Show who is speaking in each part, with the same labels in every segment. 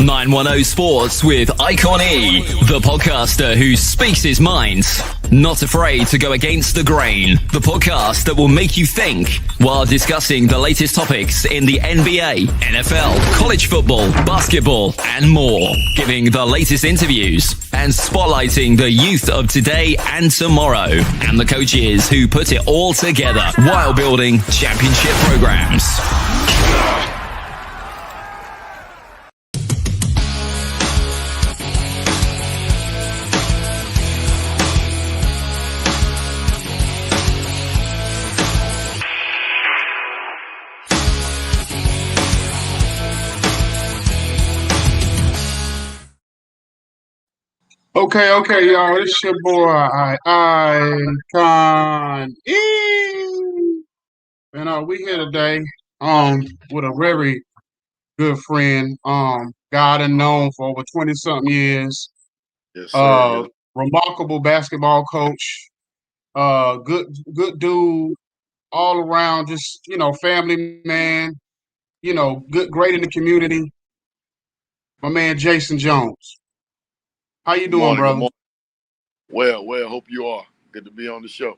Speaker 1: 910 Sports with Icon E, the podcaster who speaks his mind. Not afraid to go against the grain. The podcast that will make you think while discussing the latest topics in the NBA, NFL, college football, basketball, and more. Giving the latest interviews and spotlighting the youth of today and tomorrow and the coaches who put it all together while building championship programs.
Speaker 2: Okay, y'all. It's your boy Icon E, and we here today with a very good friend God and known for over 20-something years.
Speaker 3: Yes, sir.
Speaker 2: Remarkable basketball coach. Good dude all around. Just family man. Great in the community. My man Jason Jones. How you doing, brother?
Speaker 3: Good morning. Well, hope you are. Good to be on the show.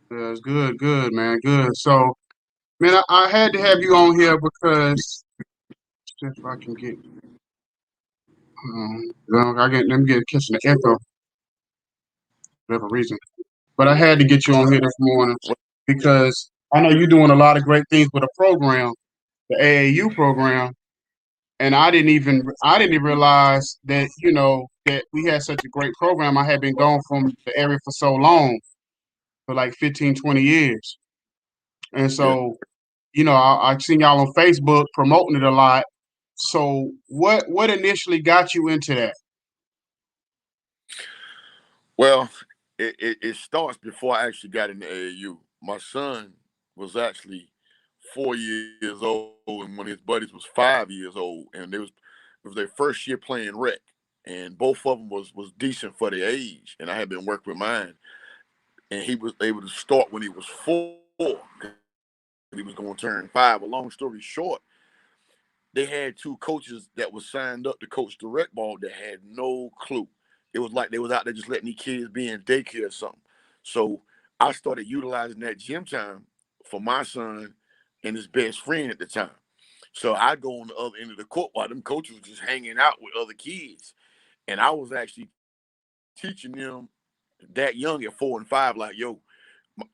Speaker 2: Yeah, it's good, man, good. So, man, I had to have you on here because if I can get, let me get catching the echo for whatever reason. But I had to get you on here this morning because I know you're doing a lot of great things with a program, the AAU program, and I didn't even realize that that we had such a great program. I had been gone from the area for so long, for like 15, 20 years, and so. I've seen y'all on Facebook promoting it a lot. So what initially got you into that?
Speaker 3: Well, it starts before I actually got into AAU. My son was actually 4 years old, and one of his buddies was 5 years old, and it was their first year playing rec, and both of them was decent for their age. And I had been working with mine, and he was able to start when he was 4. He was going to turn 5. But long story short, they had 2 coaches that was signed up to coach the rec ball that had no clue. It was like they was out there just letting these kids be in daycare or something. So I started utilizing that gym time for my son and his best friend at the time. So I'd go on the other end of the court while them coaches were just hanging out with other kids. And I was actually teaching them that young at 4 and 5, like, yo,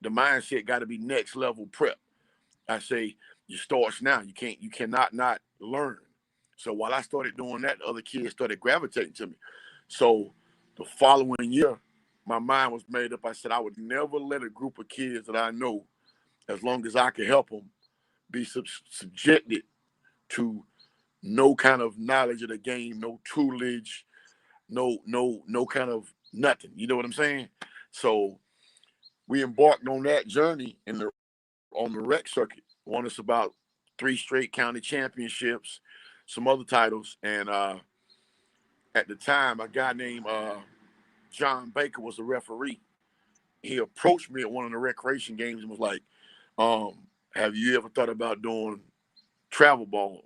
Speaker 3: the mindset got to be next level prep. I say, you starts now. You cannot not learn. So while I started doing that, the other kids started gravitating to me. So the following year, my mind was made up. I said I would never let a group of kids that I know, as long as I could help them, be subjected to no kind of knowledge of the game, no tutelage, no kind of nothing. You know what I'm saying? So we embarked on that journey on the rec circuit. Won us about 3 straight county championships, some other titles. And at the time, a guy named John Baker was a referee. He approached me at one of the recreation games and was like, have you ever thought about doing travel ball?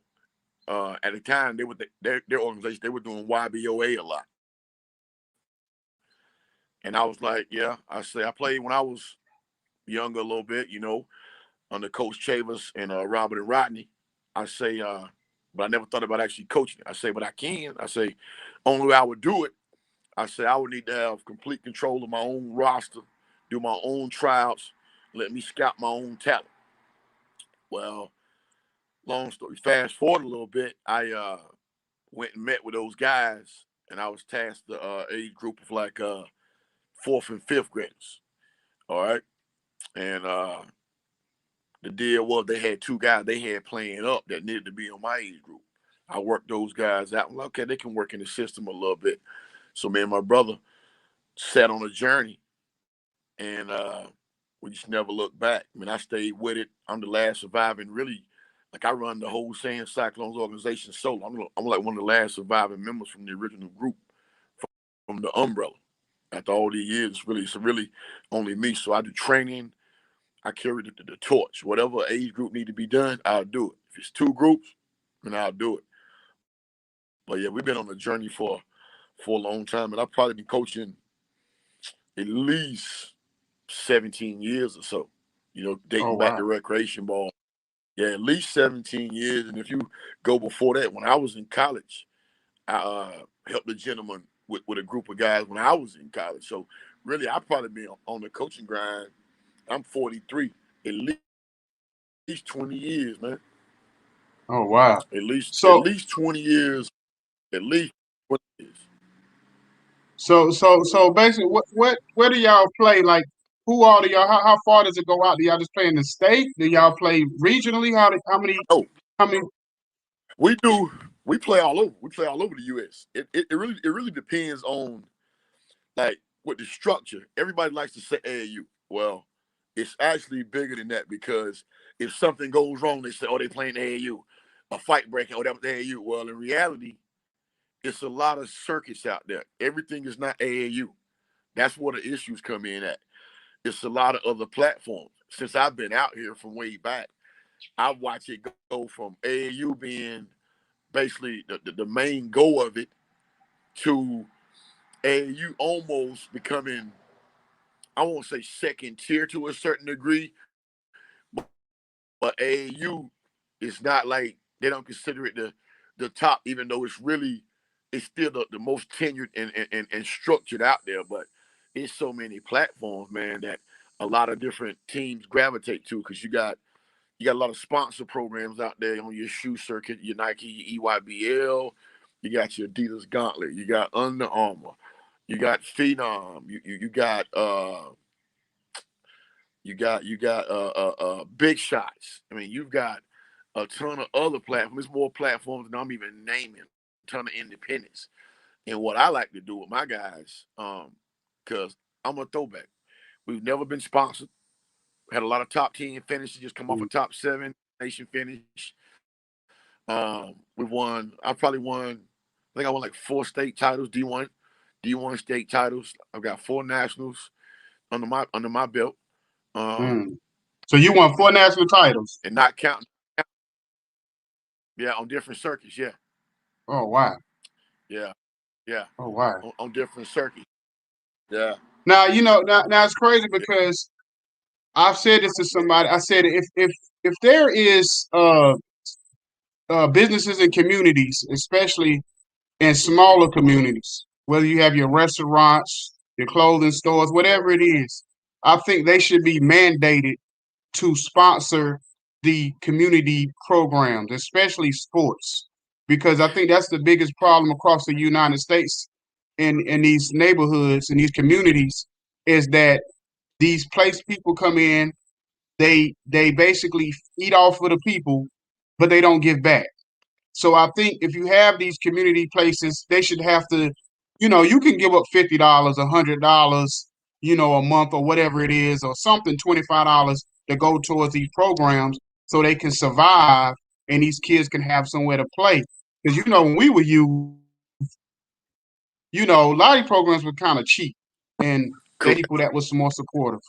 Speaker 3: At the time, their organization, they were doing YBOA a lot. And I was like, yeah. I played when I was younger a little bit, under Coach Chavez and Robert and Rodney. But I never thought about actually coaching. But I can. Only way I would do it, I would need to have complete control of my own roster, do my own tryouts, let me scout my own talent. Well, long story, fast forward a little bit, I went and met with those guys, and I was tasked the age group of like 4th and 5th graders. All right. And the deal was they had 2 guys they had playing up that needed to be on my age group. I worked those guys out. I'm like, okay, they can work in the system a little bit. So me and my brother sat on a journey, and we just never looked back. I mean, I stayed with it. I'm the last surviving, really. Like, I run the whole Sand Cyclones organization solo. I'm like one of the last surviving members from the original group, from the umbrella. After all these years, it's really only me. So I do training. I carry the torch. Whatever age group need to be done, I'll do it. If it's 2 groups, and I'll do it. But yeah, we've been on a journey for a long time, and I've probably been coaching at least 17 years or so.
Speaker 2: Oh
Speaker 3: Dating back to
Speaker 2: wow.
Speaker 3: recreation ball. Yeah, at least 17 years. And if you go before that, when I was in college, I helped a gentleman with a group of guys when I was in college. So really, I've probably been on the coaching grind. I'm 43, at least 20 years, man.
Speaker 2: Oh wow.
Speaker 3: At least at
Speaker 2: So
Speaker 3: least 20 years. At least 20 years.
Speaker 2: so basically, what where do y'all play? Like, who all do y'all? How far does it go out? Do y'all just play in the state? Do y'all play regionally?
Speaker 3: Oh,
Speaker 2: How many?
Speaker 3: we do. We play all over. We play all over the U.S. It really depends on like with the structure. Everybody likes to say AAU. Well, it's actually bigger than that because if something goes wrong, they say, "Oh, they playing AAU." A fight breaking, oh, that was AAU. Well, in reality, it's a lot of circuits out there. Everything is not AAU. That's where the issues come in at. It's a lot of other platforms. Since I've been out here from way back, I watch it go from AAU being basically the main goal of it to AAU almost becoming, I won't say second tier to a certain degree, but AAU is not like they don't consider it the top, even though it's still the most tenured and structured out there. But it's so many platforms, man, that a lot of different teams gravitate to because you got a lot of sponsor programs out there on your shoe circuit, your Nike, your EYBL, you got your Adidas Gauntlet, you got Under Armour, you got Phenom, you got big shots. I mean, you've got a ton of other platforms. There's more platforms than I'm even naming. A ton of independents. And what I like to do with my guys, because I'm a throwback. We've never been sponsored. Had a lot of top 10 finishes, just come off a top 7 nation finish. We've won. I probably won. I think I won like 4 state titles, D1 state titles. I've got 4 nationals under my belt. Um,
Speaker 2: Mm. So you won 4 national titles.
Speaker 3: and not counting, yeah, on different circuits. Yeah,
Speaker 2: Oh wow.
Speaker 3: yeah, yeah,
Speaker 2: Oh wow.
Speaker 3: on different circuits. Yeah,
Speaker 2: Now now it's crazy because I've said this to somebody. I said if there is businesses and communities, especially in smaller communities, whether you have your restaurants, your clothing stores, whatever it is, I think they should be mandated to sponsor the community programs, especially sports, because I think that's the biggest problem across the United States in these neighborhoods in these communities is that these place people come in, they basically eat off of the people, but they don't give back. So I think if you have these community places, they should have to, you can give up $50, $100, a month or whatever it is, or something, $25 to go towards these programs so they can survive and these kids can have somewhere to play. Because when we were youth, a lot of these programs were kind of cheap and
Speaker 3: correct.
Speaker 2: people that was more supportive.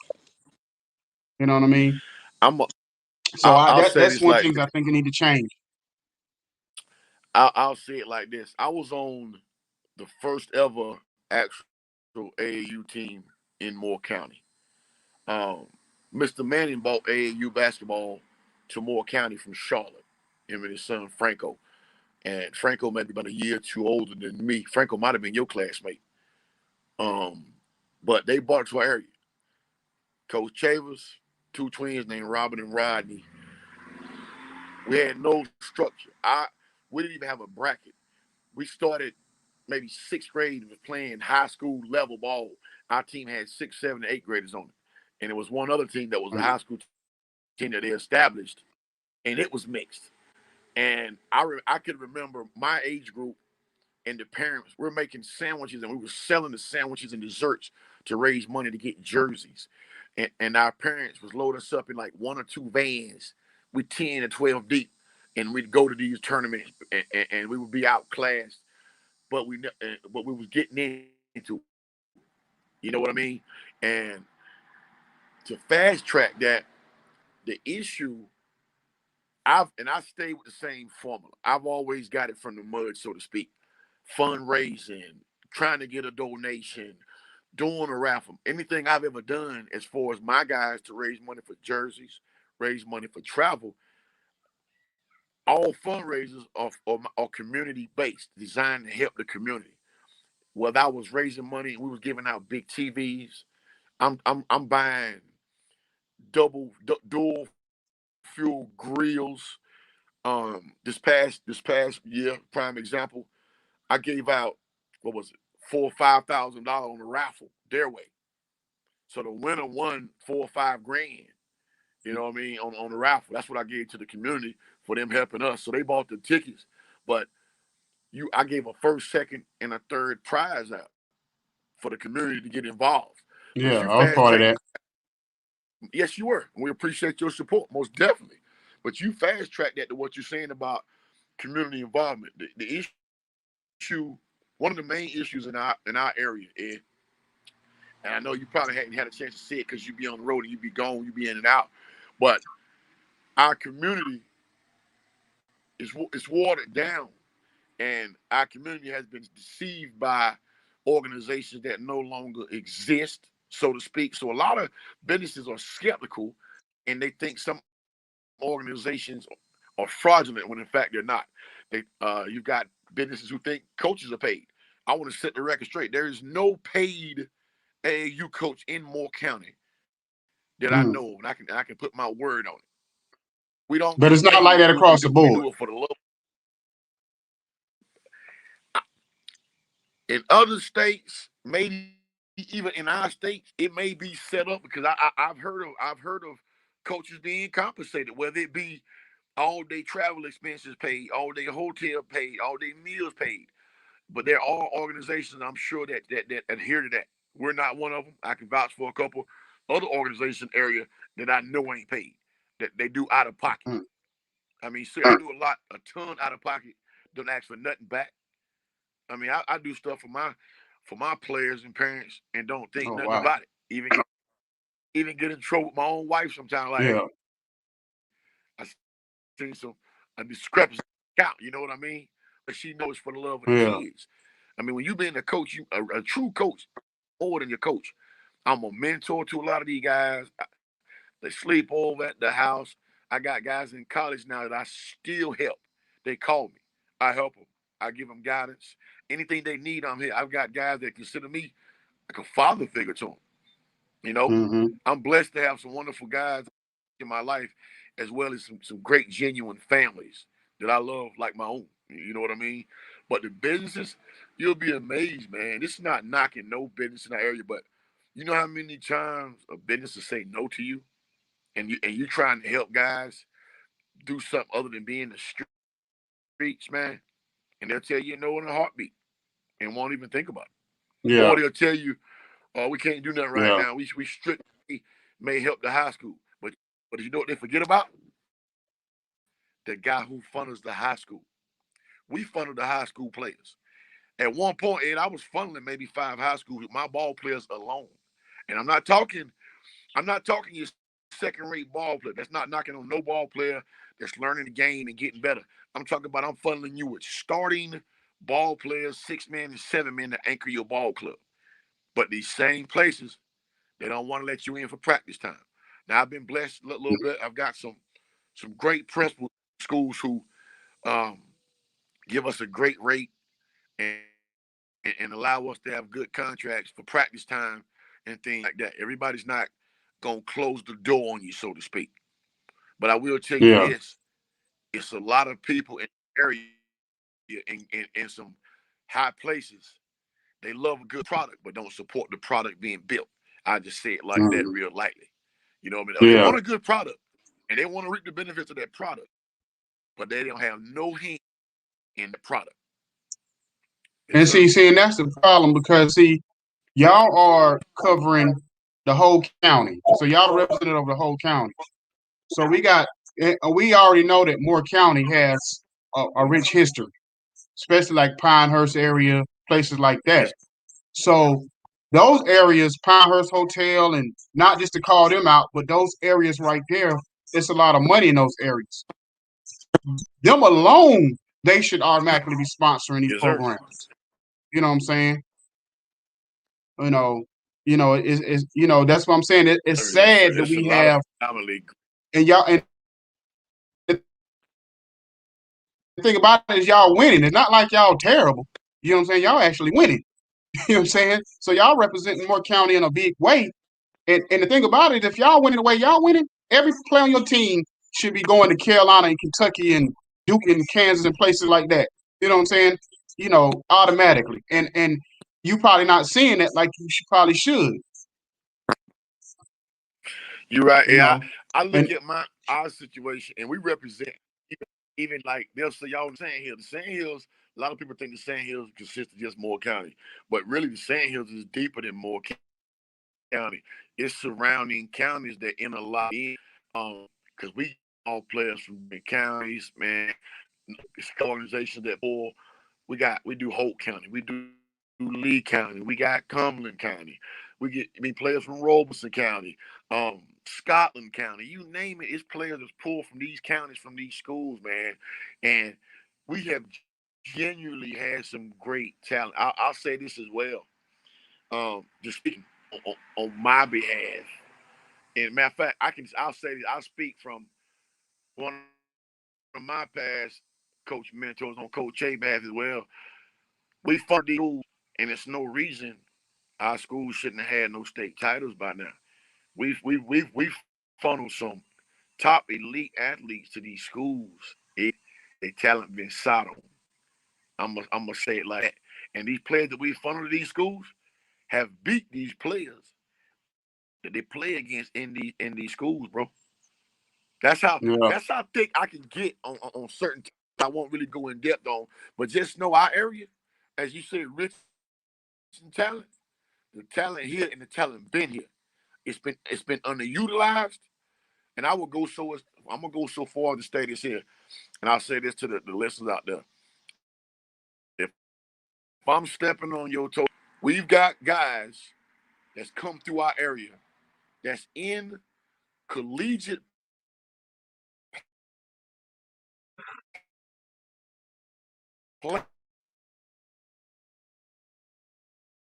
Speaker 2: You know what I mean?
Speaker 3: I'm. A,
Speaker 2: So
Speaker 3: I'll say
Speaker 2: that's
Speaker 3: this
Speaker 2: one
Speaker 3: like
Speaker 2: thing
Speaker 3: this.
Speaker 2: I think you need to change.
Speaker 3: I'll say it like this. I was on the first ever actual AAU team in Moore County. Um, Mr. Manning bought AAU basketball to Moore County from Charlotte, him and his son Franco. And Franco might be about a year or two older than me. Franco might have been your classmate. Um, but they bought it to our area. Coach Chavers, 2 twins named Robin and Rodney. We had no structure. We didn't even have a bracket. We started maybe 6th grade was playing high school level ball. Our team had 6, 7, and 8th graders on it. And there was one other team that was a high school team that they established, and it was mixed. And I could remember my age group and the parents were making sandwiches, and we were selling the sandwiches and desserts to raise money to get jerseys. And our parents was load us up in like 1 or 2 vans with 10 or 12 deep, and we'd go to these tournaments, and we would be outclassed, but we was getting into, you know what I mean? And to fast track that, the issue I stayed with the same formula. I've always got it from the mud, so to speak. Fundraising, trying to get a donation, doing a raffle. Anything I've ever done as far as my guys to raise money for jerseys, raise money for travel, all fundraisers are community based, designed to help the community. Whether I was raising money, we was giving out big TVs. I'm buying dual fuel grills. This past year, prime example, I gave out what was it, $4,000 or $5,000 on the raffle their way. So the winner won 4 or 5 grand. You know what I mean on the raffle. That's what I gave to the community for them helping us. So they bought the tickets, but I gave a first, second, and a third prize out for the community to get involved. But
Speaker 2: Yeah,
Speaker 3: you
Speaker 2: I was
Speaker 3: fast
Speaker 2: part of
Speaker 3: track.
Speaker 2: that.
Speaker 3: Yes, you were. We appreciate your support, most definitely. But you fast track that to what you're saying about community involvement. The issue, one of the main issues in our area is, and I know you probably hadn't had a chance to see it because you be on the road and you be gone, you be in and out, but our community is watered down, and our community has been deceived by organizations that no longer exist, so to speak. So a lot of businesses are skeptical, and they think some organizations are fraudulent when in fact they're not. You've got businesses who think coaches are paid. I want to set the record straight. There is no paid AAU coach in Moore County that I
Speaker 2: Mm.
Speaker 3: know of, and I can put my word on it. We don't
Speaker 2: But it's
Speaker 3: get
Speaker 2: not like
Speaker 3: paid to
Speaker 2: that
Speaker 3: do what we
Speaker 2: across the
Speaker 3: do. We
Speaker 2: board.
Speaker 3: do it for the love. In other states, maybe even in our states, it may be set up because I've heard of coaches being compensated, whether it be all day travel expenses paid, all day hotel paid, all day meals paid. But there are organizations I'm sure that adhere to that. We're not one of them. I can vouch for a couple other organization area that I know ain't paid, that they do out of pocket.
Speaker 2: Mm.
Speaker 3: I mean, sir, I do a ton out of pocket. Don't ask for nothing back. I mean, I do stuff for my players and parents and don't think
Speaker 2: Oh
Speaker 3: nothing
Speaker 2: wow.
Speaker 3: about it. Even get in trouble with my own wife sometimes. Like, hey,
Speaker 2: Yeah,
Speaker 3: I seen some a discrepancy count. You know what I mean? But she knows for the love of the
Speaker 2: yeah,
Speaker 3: kids. I mean, when you being a coach, a true coach, more than your coach. I'm a mentor to a lot of these guys. They sleep over at the house. I got guys in college now that I still help. They call me. I help them. I give them guidance. Anything they need, I'm here. I've got guys that consider me like a father figure to them. You know,
Speaker 2: mm-hmm.
Speaker 3: I'm blessed to have some wonderful guys in my life, as well as some great genuine families that I love like my own. You know what I mean? But the businesses, you'll be amazed, man. This is not knocking no business in that area, but you know how many times a business will say no to you, and you trying to help guys do something other than be in the streets, man, and they'll tell you no in a heartbeat and won't even think about it,
Speaker 2: Yeah,
Speaker 3: or they'll tell you, "Oh, we can't do nothing right
Speaker 2: yeah.
Speaker 3: now. We strictly may help the high school," but you know what they forget about? The guy who funnels the high school. We funnel the high school players. At one point, Ed, I was funneling maybe 5 high schools with my ball players alone. And I'm not talking your second rate ball player. That's not knocking on no ball player that's learning the game and getting better. I'm funneling you with starting ball players, 6 men and 7 men to anchor your ball club. But these same places, they don't want to let you in for practice time. Now I've been blessed a little bit. I've got some great principal schools who um, give us a great rate and, and allow us to have good contracts for practice time and things like that. Everybody's not gonna close the door on you, so to speak. But I will tell you
Speaker 2: Yeah.
Speaker 3: this: it's a lot of people in the area in some high places. They love a good product, but don't support the product being built. I just say it like that
Speaker 2: Mm.
Speaker 3: real lightly. You know what I mean? They
Speaker 2: Yeah.
Speaker 3: want a good product and they want to reap the benefits of that product, but they don't have no hand in the product. Yes,
Speaker 2: And
Speaker 3: sir.
Speaker 2: see, and that's the problem because see, y'all are covering the whole county. So y'all the representative of the whole county. So we already know that Moore County has a rich history, especially like Pinehurst area, places like that.
Speaker 3: Yes.
Speaker 2: So those areas, Pinehurst Hotel, and not just to call them out, but those areas right there, it's a lot of money in those areas. them alone, they should automatically be sponsoring these
Speaker 3: Yes, sir.
Speaker 2: programs. You know what I'm saying? You know, it's that's what I'm saying. It's
Speaker 3: Yes, sir.
Speaker 2: sad that
Speaker 3: It's a
Speaker 2: we
Speaker 3: lot of
Speaker 2: have
Speaker 3: family.
Speaker 2: and y'all and the thing about it is y'all winning. It's not like y'all terrible. You know what I'm saying? Y'all actually winning. You know what I'm saying? So y'all representing Moore County in a big way. And the thing about it, if y'all winning the way y'all winning, every player on your team should be going to Carolina and Kentucky and Duke and Kansas and places like that. You know what I'm saying? Automatically. And you probably not seeing that like you probably should.
Speaker 3: You're right.
Speaker 2: You
Speaker 3: Yeah,
Speaker 2: know,
Speaker 3: I look
Speaker 2: and
Speaker 3: at our situation, and we represent even like they'll say y'all the Sand Hills. The Sand Hills. A lot of people think the Sand Hills consist of just Moore County, but really the Sand Hills is deeper than Moore County. It's surrounding counties that in a lot in, because we all players from the counties, man. It's organizations that pull. We do Holt County, we do Lee County, we got Cumberland County, players from Robeson County, Scotland County, you name it. It's players that's pulled from these counties, from these schools, man. And we have genuinely had some great talent. I'll say this as well. Just speaking on my behalf. And matter of fact, I'll say this. I'll speak from one of my past coach mentors on Coach Che behalf as well. We funded these schools, and it's no reason our schools shouldn't have had no state titles by now. We've funneled some top elite athletes to these schools. Their talent been sat on. I'm gonna say it like that. And these players that we funneled to these schools have beat these players that they play against in these schools, bro. That's how
Speaker 2: yeah,
Speaker 3: that's how thick I can get on certain. I won't really go in depth on, but just know our area, as you said, rich in talent. The talent here and the talent been here. It's been underutilized, and I'm gonna go so far to say this here, and I'll say this to the listeners out there. If I'm stepping on your toe, we've got guys that's come through our area that's in collegiate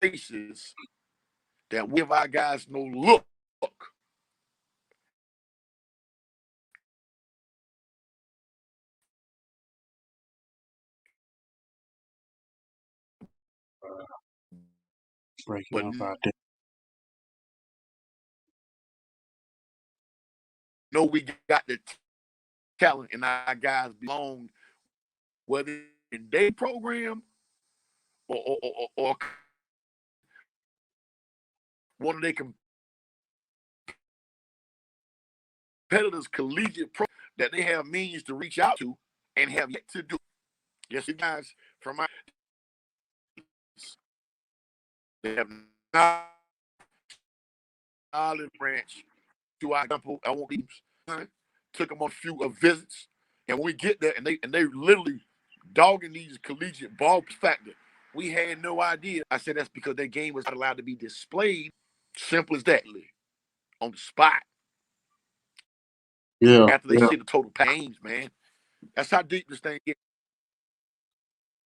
Speaker 3: places that we give our guys no look.
Speaker 2: breaking
Speaker 3: But
Speaker 2: up out there.
Speaker 3: no, we got the talent, and our guys belong, whether in day program or one of their competitors' collegiate pro that they have means to reach out to and have yet to do. Yes, you guys from my they have not olive branch to our example. I won't be took them on a few visits, and when we get there, and they literally dogging these collegiate ball factor. We had no idea. I said that's because their game was not allowed to be displayed. Simple as that, on the spot.
Speaker 2: Yeah,
Speaker 3: After they
Speaker 2: yeah.
Speaker 3: see the total games, man. That's how deep this thing gets.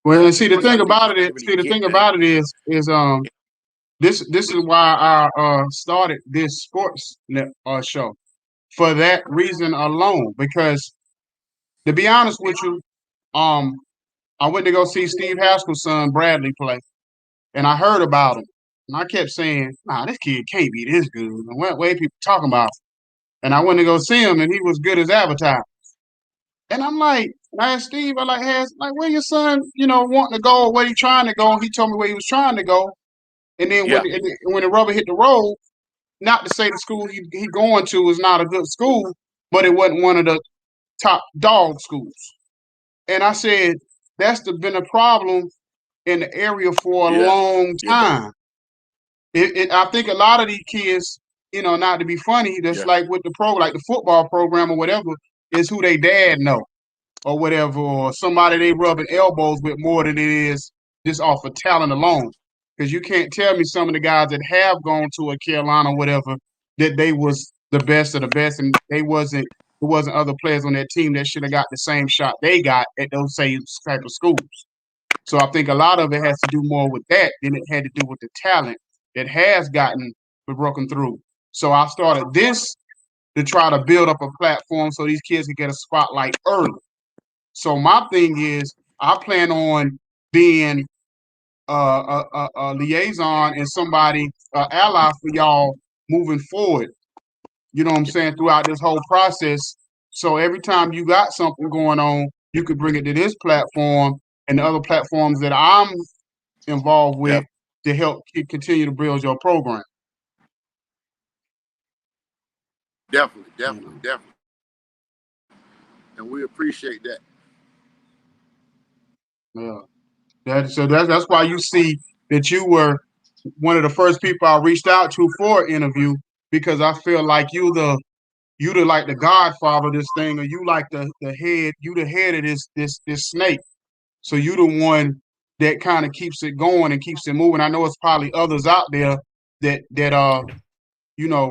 Speaker 2: Well, and see the
Speaker 3: That's how
Speaker 2: thing
Speaker 3: deep this
Speaker 2: about it is,
Speaker 3: thing really get, man.
Speaker 2: this is why I started this sports show for that reason alone. Because to be honest with you, um, I went to go see Steve Haskell's son Bradley play, and I heard about him, and I kept saying, "Nah, this kid can't be this good." And what way people talking about him? And I went to go see him, and he was good as advertised. And I'm like, I asked Steve, where your son, wanting to go, or where he trying to go? And he told me where he was trying to go. And then
Speaker 3: Yeah,
Speaker 2: when the rubber hit the road, not to say the school he going to is not a good school, but it wasn't one of the top dog schools. And I said, been a problem in the area for a
Speaker 3: yeah,
Speaker 2: long
Speaker 3: yeah,
Speaker 2: time. I think a lot of these kids, not to be funny, just
Speaker 3: yeah,
Speaker 2: like with like the football program or whatever, is who they dad know or whatever, or somebody they rubbing elbows with more than it is just off of talent alone. Because you can't tell me some of the guys that have gone to a Carolina or whatever that they was the best of the best and they wasn't there wasn't other players on that team that should have got the same shot they got at those same type of schools. So I think a lot of it has to do more with that than it had to do with the talent that has gotten broken through. So I started this to try to build up a platform so these kids can get a spotlight early. So my thing is, I plan on being a liaison and somebody, ally for y'all moving forward. You know what I'm saying, throughout this whole process. So every time you got something going on, you could bring it to this platform and the other platforms that I'm involved with to help continue to build your program.
Speaker 3: Definitely. And we appreciate that.
Speaker 2: Yeah. That's why you see that you were one of the first people I reached out to for an interview, because I feel like you like the godfather of this thing, or you like the head of this snake. So you the one that kind of keeps it going and keeps it moving. I know it's probably others out there that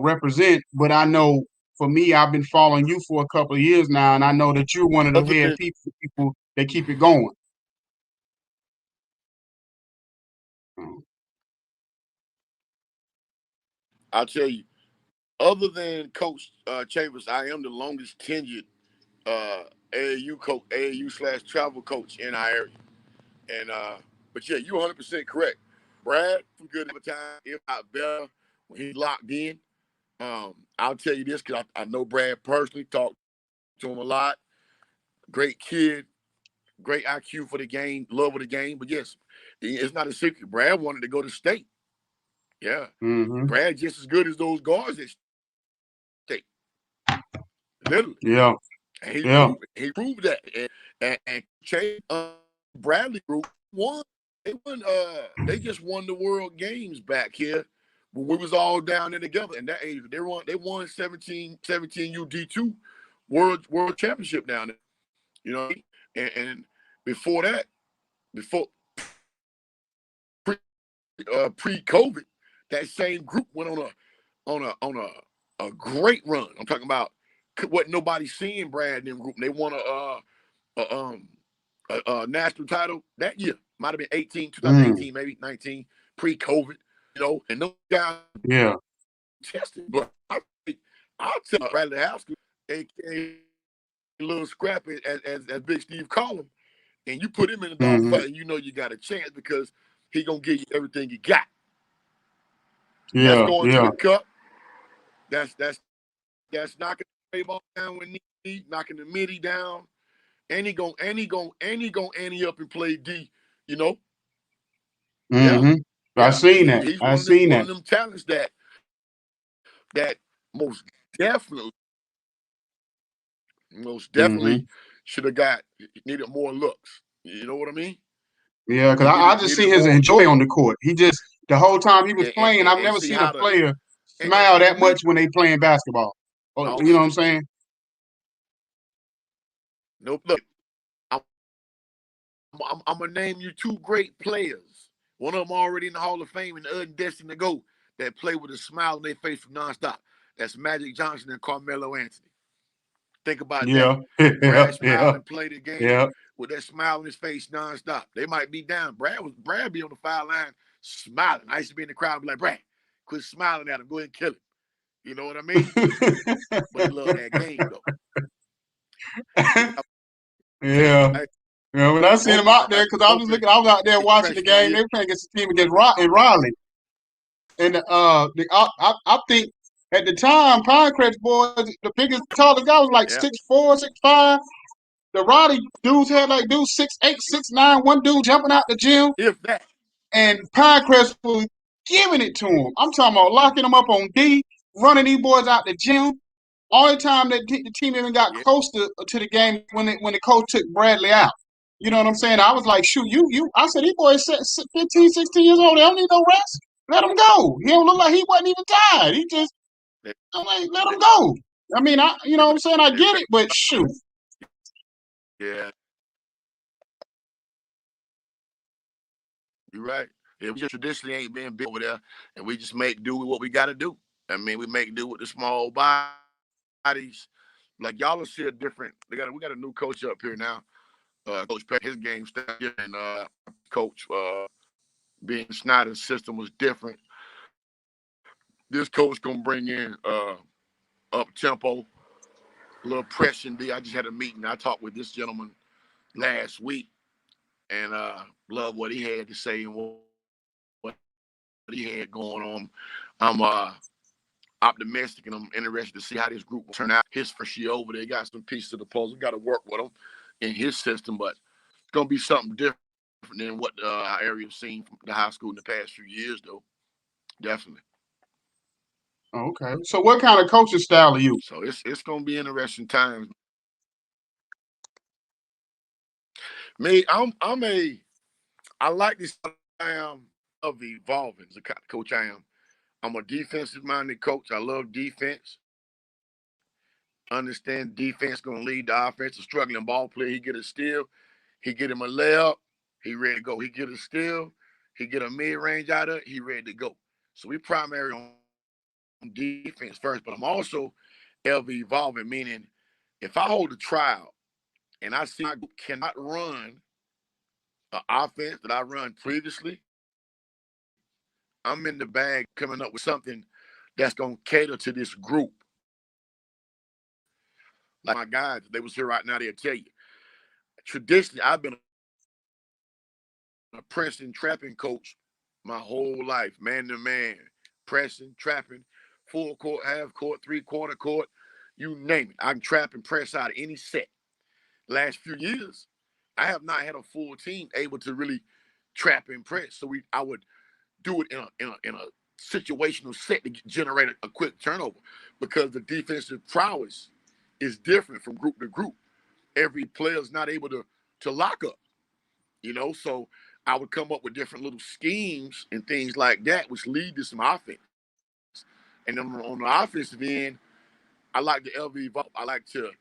Speaker 2: represent, but I know for me, I've been following you for a couple of years now, and I know that you're one of the head people that keep it going.
Speaker 3: I'll tell you, other than Coach Chambers, I am the longest tenured AAU coach, AAU/travel coach in our area. And but yeah, you're 100% correct. Brad, from good of a time, if not better, when he's locked in. I'll tell you this because I know Brad personally, talked to him a lot. Great kid, great IQ for the game, love of the game. But yes, it's not a secret. Brad wanted to go to state. Yeah.
Speaker 2: Mm-hmm.
Speaker 3: Brad just as good as those guards at state. Literally.
Speaker 2: Yeah.
Speaker 3: And he
Speaker 2: Yeah.
Speaker 3: proved that. And Chase, Bradley group won. They just won the World Games back here when we was all down there together. And that age, they won 17 UD2 World Championship down there. You know, and before that, before pre-COVID, that same group went on a great run. I'm talking about what nobody's seeing. Brad and them group. They won a national title that year. Might have been 2018, maybe 19, pre-COVID. You know, and those guys tested. But I'll tell Bradley Haskell, aka little scrappy, as Big Steve called him, and you put him in the dog fight, and you know you got a chance because he gonna give you everything you got.
Speaker 2: Yeah,
Speaker 3: that's going to the cup. That's knocking the ball down with knee, knocking the midi down, and he gonna ante up and play D. You know.
Speaker 2: Mm-hmm.
Speaker 3: Yeah.
Speaker 2: I seen that.
Speaker 3: He's
Speaker 2: I seen
Speaker 3: one of them talents that most definitely should have needed more looks. You know what I mean?
Speaker 2: Yeah, because I just see his enjoy on the court. He just, the whole time he was playing, I've never seen a player smile that much when they playing basketball. Oh, you know what I'm saying?
Speaker 3: Nope. Look, I'm gonna name you two great players. One of them already in the Hall of Fame and the other destined to go, that play with a smile on their face from nonstop. That's Magic Johnson and Carmelo Anthony. Think about that. Brad smiled and played the game with that smile on his face nonstop. They might be down. Brad be on the foul line smiling. I used to be in the crowd and be like, Brad, quit smiling at him. Go ahead and kill him. You know what I mean? But he loved that game, though.
Speaker 2: Yeah. Yeah, when I seen him out there, because I was out there watching the game. They were playing against the team against Raleigh. And I think at the time, Pinecrest boys, the biggest, tallest guy was like 6'4", 6'5". The Raleigh dudes had like dudes 6'8", 6'9". One dude jumping out the gym.
Speaker 3: If that.
Speaker 2: And Pinecrest was giving it to him. I'm talking about locking them up on D, running these boys out the gym. Only time that the team even got close to the game when the coach took Bradley out. You know what I'm saying? I was like, shoot, I said, these boys 15, 16 years old. They don't need no rest. Let him go. He don't look like he wasn't even tired. He just, I'm like, let him go. I mean, you know what I'm saying? I get it, but shoot.
Speaker 3: Yeah. You're right. Yeah, we just traditionally ain't been big over there, and we just make do with what we got to do. I mean, we make do with the small bodies, like y'all will see a different. We got a new coach up here now. Coach Peck, his game style and coach being Snyder's system was different. This coach gonna bring in up tempo, a little pressing. I just had a meeting. I talked with this gentleman last week and love what he had to say and what he had going on. I'm optimistic and I'm interested to see how this group will turn out. His first year over there, got some pieces of the puzzle. Got to work with him in his system, but it's gonna be something different than what our area has seen from the high school in the past few years, though. Definitely.
Speaker 2: Okay. So what kind of coaching style are you?
Speaker 3: So it's gonna be interesting times. Me, I like this. I am of evolving as a coach. I am. I'm a defensive minded coach. I love defense. Understand defense gonna lead the offense. A struggling ball player, he get a steal, he get him a layup, he ready to go. He get a steal, he get a mid range out of it, he ready to go. So we primary on defense first, but I'm also LV evolving, meaning if I hold a trial and I see I cannot run an offense that I run previously, I'm in the bag coming up with something that's gonna cater to this group. Like my guys, they was here right now, they'll tell you. Traditionally, I've been a pressing, trapping coach my whole life, man to man, pressing, trapping, full court, half court, 3/4 court, you name it. I can trap and press out of any set. Last few years, I have not had a full team able to really trap and press. So I would do it in a situational set to generate a quick turnover because the defensive prowess is different from group to group. Every player is not able to lock up, so I would come up with different little schemes and things like that, which lead to some offense. And then on the offensive end, I like the LV evolve. I like to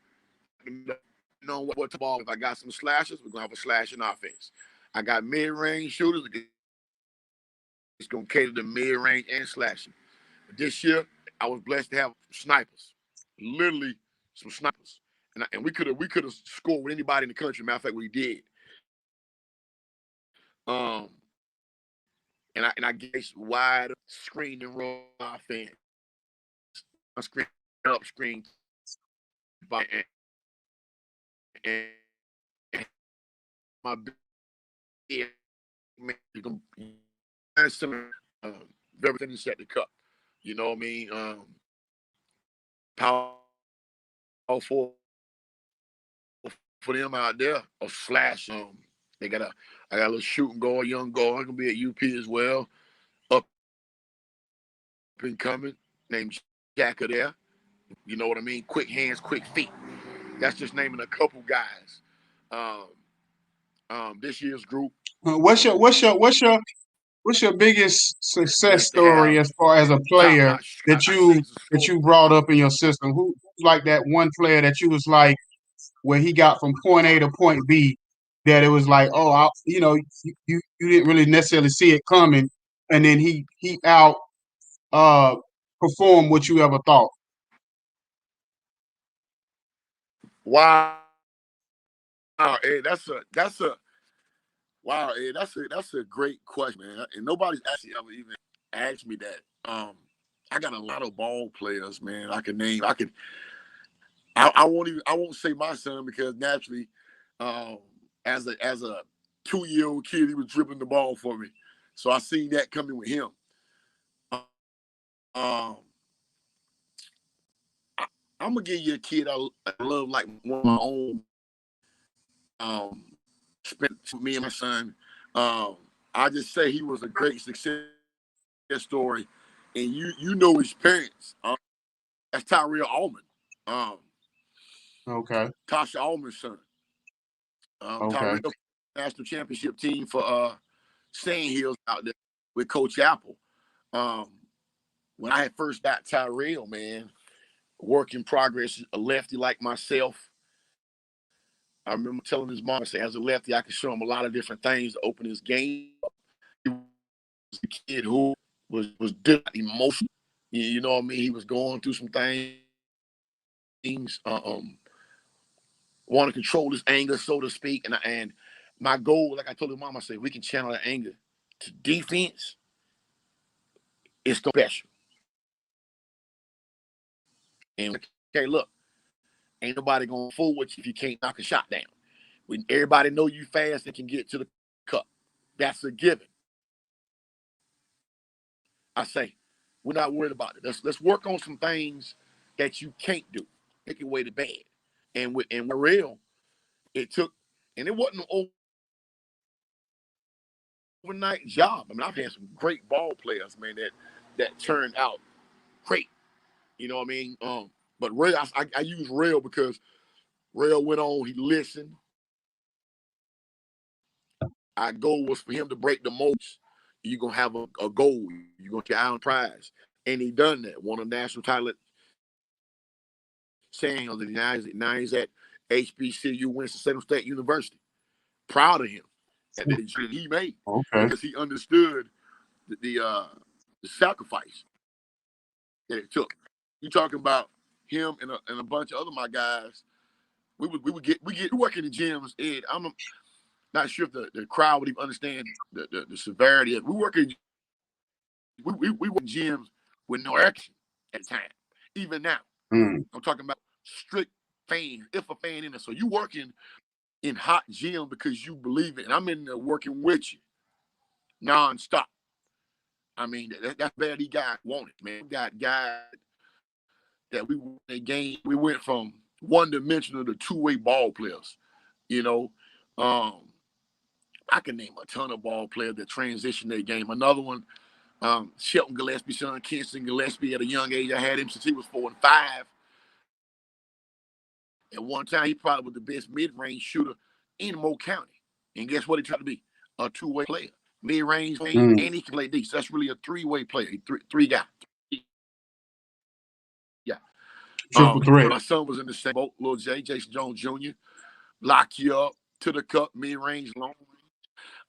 Speaker 3: know what to ball. If I got some slashers, we're gonna have a slashing offense. I got mid-range shooters. It's gonna cater to mid-range and slashing. This year, I was blessed to have snipers, literally some snipers, and we could have scored with anybody in the country. Matter of fact, we did. Um, and I guess wide screen and roll offense, a screen up screen, and, and my big man, you can some very things at the cup. You know what I mean? Power for them out there, a slash. They got I got a little shooting guard, young guard. I'm gonna be at UP as well, up and coming, named Jacker there. You know what I mean? Quick hands, quick feet. That's just naming a couple guys. This year's group.
Speaker 2: What's your biggest success
Speaker 3: Blessed to have
Speaker 2: story as far as a player
Speaker 3: top-notch.
Speaker 2: that
Speaker 3: I say
Speaker 2: you
Speaker 3: it's a
Speaker 2: that
Speaker 3: score.
Speaker 2: you brought up in your system? Who's like that one player that you was like where he got from point A to point B that it was like, oh, you didn't really necessarily see it coming, and then he out uh performed what you ever thought.
Speaker 3: Wow, hey, wow, hey, that's a great question, man. And nobody's actually ever even asked me that. I got a lot of ball players, man. I can name. I won't say my son because naturally, um, as a 2-year-old kid, he was dribbling the ball for me, so I seen that coming with him. Um, I, I'm gonna give you a kid I love like one of my own. Um, Spent me and my son. Um, I just say he was a great success story, and you know his parents. That's Tyrell Allman, um,
Speaker 2: Okay,
Speaker 3: Tasha Allman's son.
Speaker 2: okay.
Speaker 3: Tyrell national championship team for Sand Hills out there with Coach Apple. Um, when I had first got Tyrell, man, work in progress, a lefty like myself. I remember telling his mom, I said, as a lefty, I could show him a lot of different things to open his game up. He was a kid who was emotional. You know what I mean? He was going through some things. want to control his anger, so to speak. And my goal, like I told his mom, I said, we can channel that anger to defense. It's so special. And okay, look, ain't nobody gonna fool with you if you can't knock a shot down. When everybody know you fast and can get to the cup, that's a given. I say, we're not worried about it. Let's work on some things that you can't do. Take away the bad. And with real, it took, and it wasn't an overnight job. I mean, I've had some great ball players, man, that turned out great. You know what I mean? But Ray, I use Rail because Rail went on, he listened. Our goal was for him to break the most. You're going to have a goal. You're going to get eye on prize. And he done that. Won a national title saying now he's at HBCU, Winston-Salem State University. Proud of him. That he made.
Speaker 2: Okay.
Speaker 3: Because he understood the sacrifice that it took. You talking about him and a bunch of other my guys. We work in the gyms, Ed. I'm not sure if the crowd would even understand the severity of it. We work in gyms with no action at the time. Even now. I'm talking about strict fans, if a fan in there. So you working in hot gym because you believe it. And I'm in there working with you nonstop. I mean, that's bad. He got wanted, man. We got guys that we went from one-dimensional to two-way ball players. You know, I can name a ton of ball players that transitioned their game. Another one, Shelton Gillespie, son, Kinston Gillespie, at a young age. I had him since he was 4 and 5. At one time, he probably was the best mid-range shooter in Mo County. And guess what he tried to be? A two-way player. Mid-range, and he can play D. So that's really a three-way player. Three guy. Yeah.
Speaker 2: Triple threat.
Speaker 3: My son was in the same boat, little Jason Jones Jr. Lock you up to the cup, mid-range, long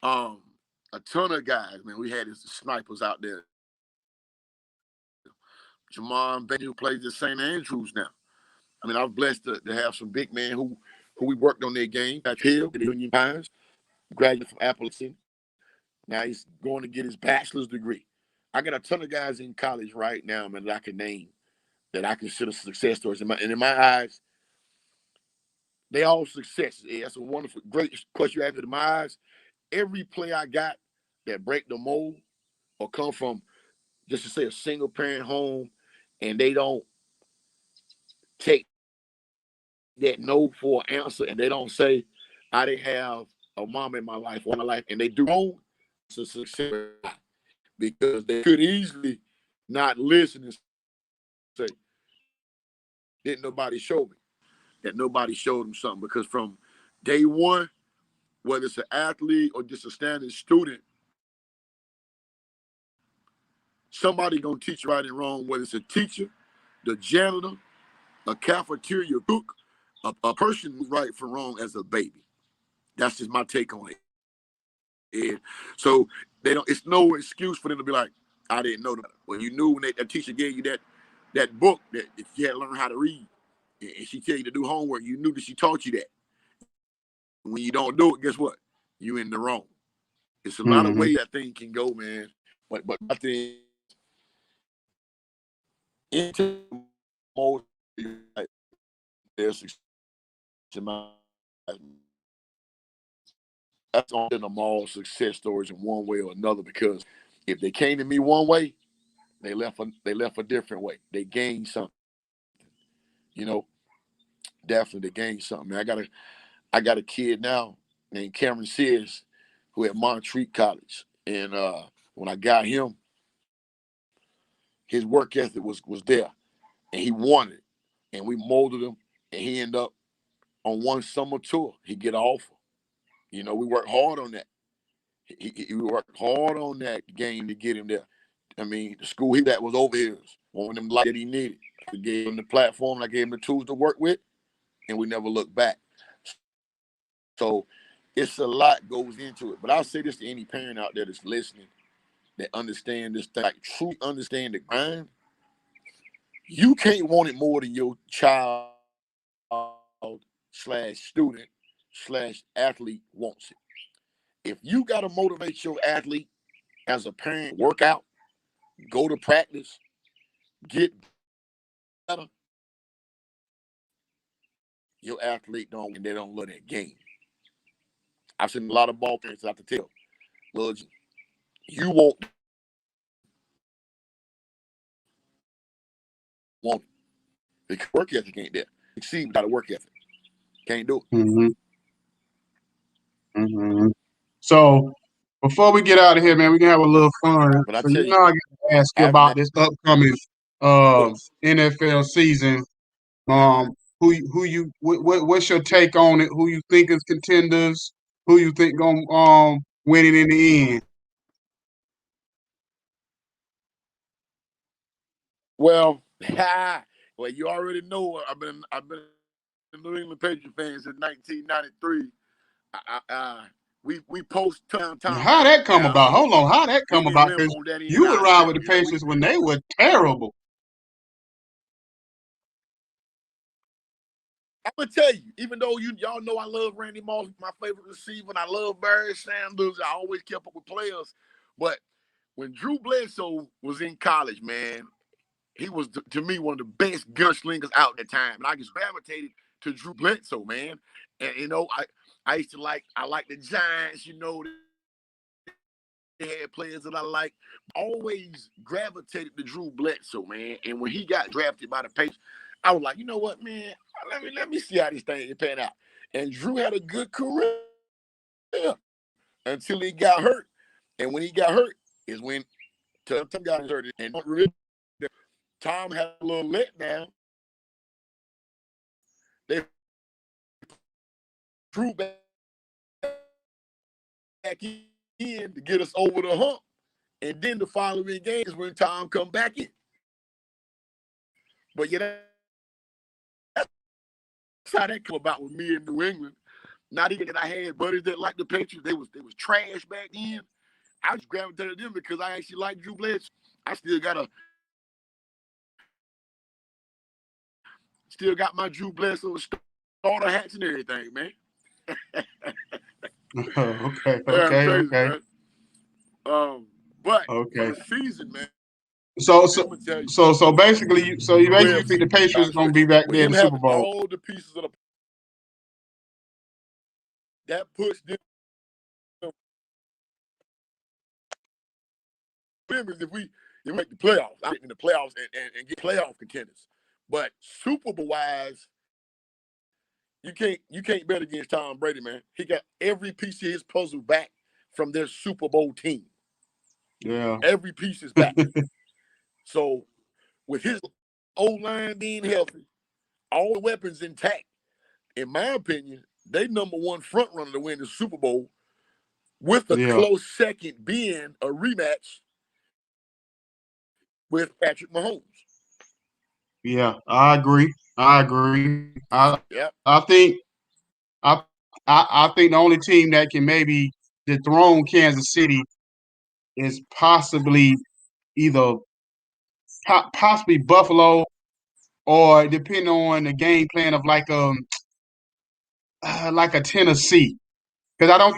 Speaker 3: range. A ton of guys, man. We had his snipers out there. Jamon Bailey, who plays at St. Andrews now. I mean, I was blessed to have some big men who we worked on their game. Got Hill, the Union Pines, graduate from Appleton. Now he's going to get his bachelor's degree. I got a ton of guys in college right now, man, that I can name that I consider success stories. And in my eyes, they all successes. That's a wonderful, great question you asked. In my eyes, every play I got that break the mold or come from, just to say, a single parent home, and they don't take that no for an answer, and they don't say, I didn't have a mom in my life or my life, and they do wrong, it's a success. Because they could easily not listen and say, didn't nobody show me? That nobody showed them something. Because from day one, whether it's an athlete or just a standard student, somebody gonna teach right and wrong, whether it's a teacher, the janitor, a cafeteria cook, a person who's right for wrong as a baby. That's just my take on it. And so it's no excuse for them to be like, I didn't know that. Well, you knew when that teacher gave you that book that if you had to learn how to read and she tell you to do homework, you knew that she taught you that. When you don't do it, guess what? You in the wrong. It's a lot of ways that thing can go, man. But I think into most there's that's on them all success stories in one way or another, because if they came to me one way, they left a different way. They gained something. You know, definitely they gained something. I got a kid now named Cameron Sears who at Montreat College. And when I got him, his work ethic was there. And he wanted it. And we molded him, and he ended up on one summer tour. He get an offer. You know, we worked hard on that. He worked hard on that game to get him there. I mean, the school he that was over here, one of them like that he needed. I gave him the platform, I gave him the tools to work with, and we never looked back. So it's a lot goes into it. But I'll say this to any parent out there that's listening that understand this, like truly understand the grind. You can't want it more than your child /student/athlete wants it. If you got to motivate your athlete as a parent, work out, go to practice, get better, your athlete don't, and they don't love that game. I've seen a lot of ball parents have to tell, well, you want it. Because work ethic ain't there. Succeed without a work ethic. Can't do it.
Speaker 2: Mm-hmm. Mm-hmm. So before we get out of here, man, we can have a little fun.
Speaker 3: But I
Speaker 2: So
Speaker 3: tell you,
Speaker 2: I got to ask you about this upcoming NFL season. What's your take on it? Who you think is contenders? Who you think gonna win it in the end?
Speaker 3: well, well, you already know I've been a New England Patriot fan since 1993. We post Tom
Speaker 2: How
Speaker 3: Brady
Speaker 2: that come
Speaker 3: now.
Speaker 2: about? Hold on, how that
Speaker 3: We
Speaker 2: come
Speaker 3: can
Speaker 2: about?
Speaker 3: remember
Speaker 2: Because
Speaker 3: on that end
Speaker 2: you would ride with the
Speaker 3: ourselves.
Speaker 2: Patriots when they were terrible.
Speaker 3: I'm gonna tell you, even though y'all know I love Randy Moss, my favorite receiver, and I love Barry Sanders, I always kept up with players. But when Drew Bledsoe was in college, man, he was to me one of the best gunslingers out at the time, and I just gravitated to Drew Bledsoe, man. And I used to like the Giants, they had players that I like. Always gravitated to Drew Bledsoe, man. And when he got drafted by the Patriots, I was like, you know what, man? Let me see how this thing pan out. And Drew had a good career until he got hurt. And when he got hurt is when Tom got hurt. And Tom had a little letdown. They Drew back in to get us over the hump. And then the following game is when Tom come back in. But yeah, that's how that come about with me in New England. Not even that I had buddies that liked the Patriots. They was trash back then. I just gravitated to them because I actually like Drew Bledsoe. I still got my Drew Bledsoe starter hats and everything, man.
Speaker 2: Okay,
Speaker 3: Yeah,
Speaker 2: okay,
Speaker 3: crazy,
Speaker 2: okay.
Speaker 3: man. But for
Speaker 2: Okay.
Speaker 3: the season, man,
Speaker 2: So
Speaker 3: I'm gonna tell you.
Speaker 2: basically, you basically think the Patriots gonna be back
Speaker 3: With
Speaker 2: there in
Speaker 3: him
Speaker 2: the Super
Speaker 3: having
Speaker 2: Bowl?
Speaker 3: all the pieces of that puts them. If we make the playoffs, I think in the playoffs and get playoff contenders. But Super Bowl wise, you can't bet against Tom Brady, man. He got every piece of his puzzle back from their Super Bowl team.
Speaker 2: Yeah.
Speaker 3: Every piece is back. So with his O-line being healthy, all the weapons intact, in my opinion, they number one front runner to win the Super Bowl, with a close second being a rematch with Patrick Mahomes.
Speaker 2: Yeah, I agree. I
Speaker 3: Yep.
Speaker 2: think I think the only team that can maybe dethrone Kansas City is possibly either possibly Buffalo, or depending on the game plan of like a Tennessee. Because I don't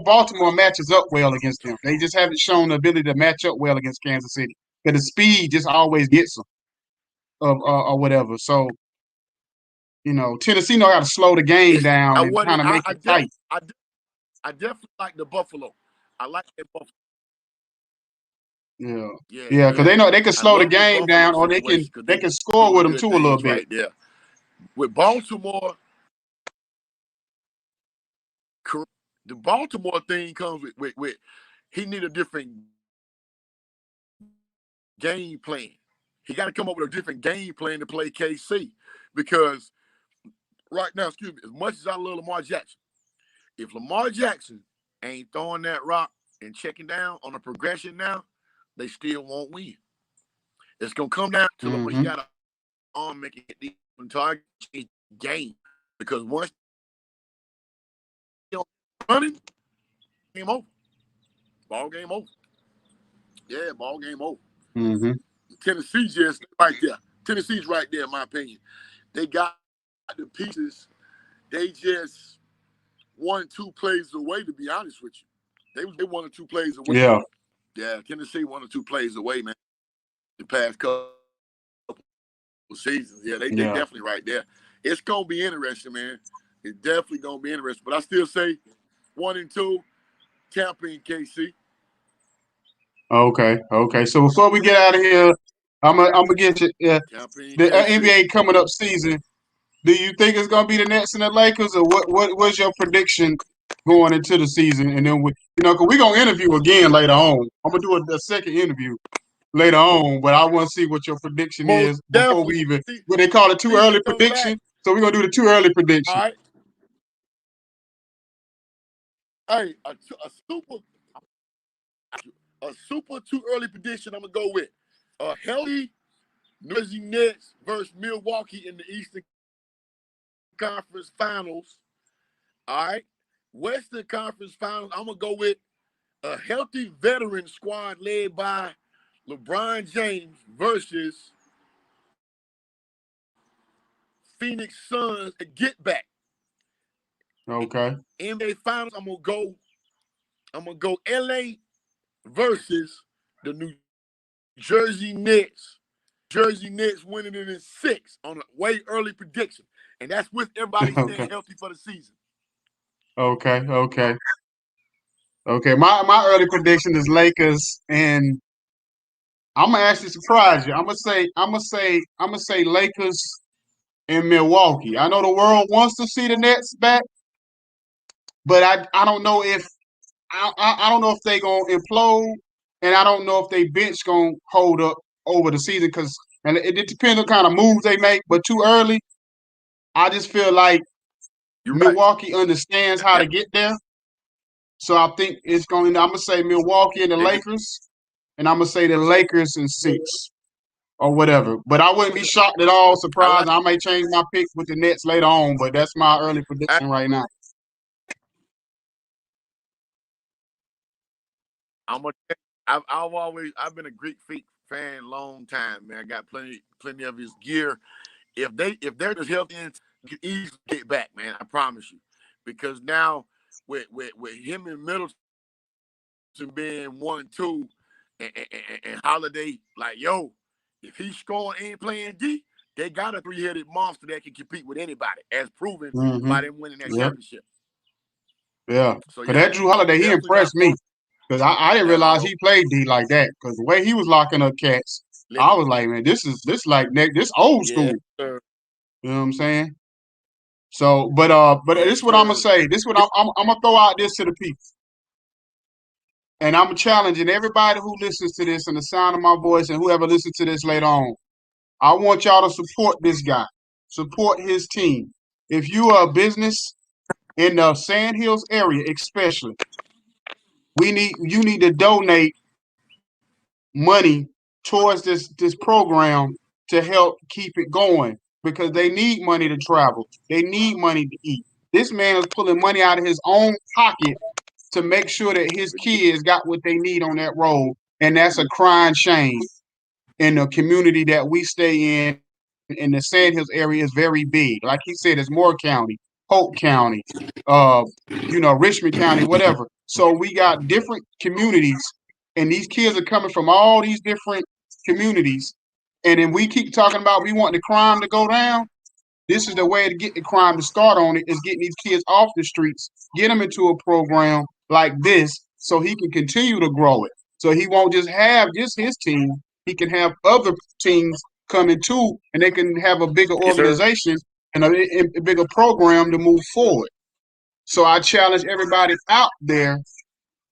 Speaker 2: Baltimore matches up well against them. They just haven't shown the ability to match up well against Kansas City. Because the speed just always gets them, or whatever. So Tennessee know how to slow the game down and kind of make it tight.
Speaker 3: I definitely like the Buffalo. I like that Buffalo.
Speaker 2: Yeah, because they know they can
Speaker 3: I
Speaker 2: slow the
Speaker 3: love the
Speaker 2: game
Speaker 3: Buffalo
Speaker 2: down, or they
Speaker 3: situation because
Speaker 2: they
Speaker 3: they
Speaker 2: can score with
Speaker 3: doing
Speaker 2: them
Speaker 3: good
Speaker 2: too a little
Speaker 3: things
Speaker 2: bit.
Speaker 3: right there. With Baltimore, the Baltimore thing comes with he need a different game plan. He got to come up with a different game plan to play KC, because right now, excuse me, as much as I love Lamar Jackson, if Lamar Jackson ain't throwing that rock and checking down on a progression now, they still won't win. It's gonna come down to Lamar. He got to arm making the target game, because once you're running, game over. Ball game over. Yeah, ball game over.
Speaker 2: Mm-hmm.
Speaker 3: Tennessee just right there. Tennessee's right there, in my opinion. They got the pieces. They just 1-2 plays away, to be honest with you. They 1 or 2 plays away. Yeah, Tennessee 1 or 2 plays away, man. The past couple seasons. Yeah, they definitely right there. It's gonna be interesting, man. It's definitely gonna be interesting. But I still say 1 and 2, Tampa and KC.
Speaker 2: Okay. So before we get out of here, I'm gonna get you the NBA coming up season. Do you think it's gonna be the Nets and the Lakers, or what's your prediction going into the season? And then because we're gonna interview again later on. I'm gonna do a second interview later on, but I want to see what your prediction is before we even. What they call it, too early prediction. So we're gonna do the too early prediction.
Speaker 3: All right. Hey, a super too early prediction. I'm gonna go with a healthy New Jersey Nets versus Milwaukee in the Eastern Conference Finals. All right. Western Conference Finals, I'm gonna go with a healthy veteran squad led by LeBron James versus Phoenix Suns to get back.
Speaker 2: Okay.
Speaker 3: NBA Finals, I'm gonna go LA versus the New Jersey Nets. Jersey Nets winning it in 6 on a way early prediction. And that's with everybody staying healthy for the season.
Speaker 2: Okay. My early prediction is Lakers, and I'm gonna actually surprise you. I'm gonna say Lakers and Milwaukee. I know the world wants to see the Nets back, but I don't know if I don't know if they gonna implode, and I don't know if they bench gonna hold up over the season because it depends on kind of moves they make. But too early, I just feel like Milwaukee understands how to get there. So I think it's going. I'm gonna say Milwaukee and the Lakers, and I'm gonna say the Lakers in 6 or whatever. But I wouldn't be shocked at all, surprised. I may change my pick with the Nets later on, but that's my early prediction right now.
Speaker 3: I've been a Greek Freak fan long time, man. I got plenty of his gear. If they're just healthy, you can easily get back, man. I promise you. Because now with him and Middleton being 1-2 and Holiday, like, yo, if he's scoring and playing D, they got a 3-headed monster that can compete with anybody, as proven by them winning that championship.
Speaker 2: Yeah. So that Drew Holiday, he impressed me. Because I didn't realize he played D like that. Because the way he was locking up cats, I was like, man, this old school.
Speaker 3: Yeah.
Speaker 2: You know what I'm saying? So, but this is what I'm gonna say. This is what I'm gonna throw out this to the people, and I'm challenging everybody who listens to this and the sound of my voice, and whoever listens to this later on. I want y'all to support this guy, support his team. If you are a business in the Sand Hills area, especially, you need to donate money towards this program to help keep it going because they need money to travel. They need money to eat. This man is pulling money out of his own pocket to make sure that his kids got what they need on that road. And that's a crying shame in the community that we stay in the Sand Hills area is very big. Like he said, it's Moore County, Hope County, Richmond County, whatever. So we got different communities, and these kids are coming from all these different communities. And then we keep talking about we want the crime to go down. This is the way to get the crime to start on it, is getting these kids off the streets, get them into a program like this so he can continue to grow it. So he won't just have just his team. He can have other teams coming too, and they can have a bigger organization and a bigger program to move forward. So I challenge everybody out there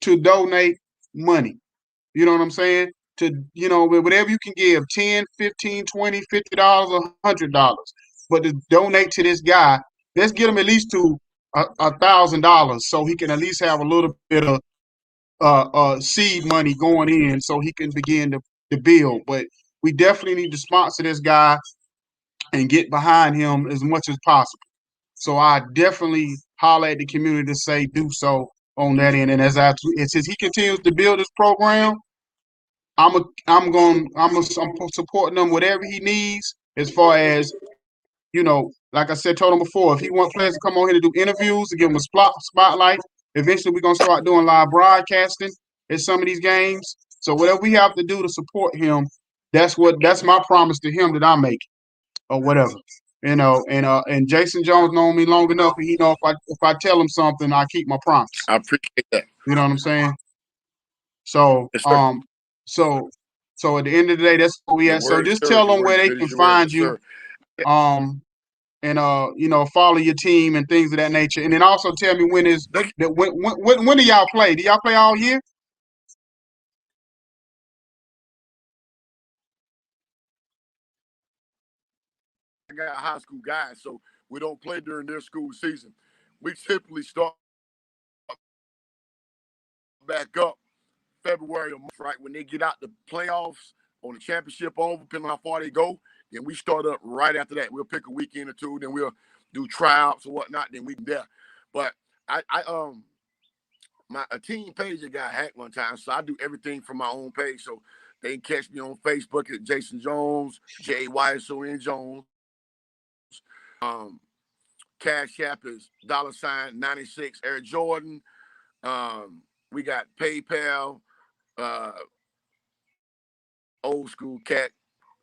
Speaker 2: to donate money. You know what I'm saying? To, whatever you can give, 10, 15, 20, $50, $100. But to donate to this guy, let's get him at least to $1,000 so he can at least have a little bit of seed money going in so he can begin to build. But we definitely need to sponsor this guy and get behind him as much as possible. So I definitely holler at the community to say do so on that end. And as he continues to build this program, I'm supporting him whatever he needs as far as like I said, told him before, if he wants players to come on here to do interviews, to give him a spotlight, eventually we're going to start doing live broadcasting at some of these games. So whatever we have to do to support him, that's my promise to him that I make or whatever. And Jason Jones known me long enough, and he know if I tell him something, I keep my promise.
Speaker 3: I appreciate that.
Speaker 2: You know what I'm saying? So,
Speaker 3: Yes, sir.
Speaker 2: so at the end of the day, that's what we at. So just tell them where they can find you. And follow your team and things of that nature. And then also tell me when do y'all play? Do y'all play all year?
Speaker 3: I got high school guys, so we don't play during their school season. We typically start back up February or March, right? When they get out the playoffs or the championship over, depending on how far they go, then we start up right after that. We'll pick a weekend or two, then we'll do tryouts or whatnot, then we can there. But a team page that got hacked one time, so I do everything from my own page. So they can catch me on Facebook at Jason Jones, JYSON Jones. Cash App is $96 Air Jordan. We got PayPal, old school cat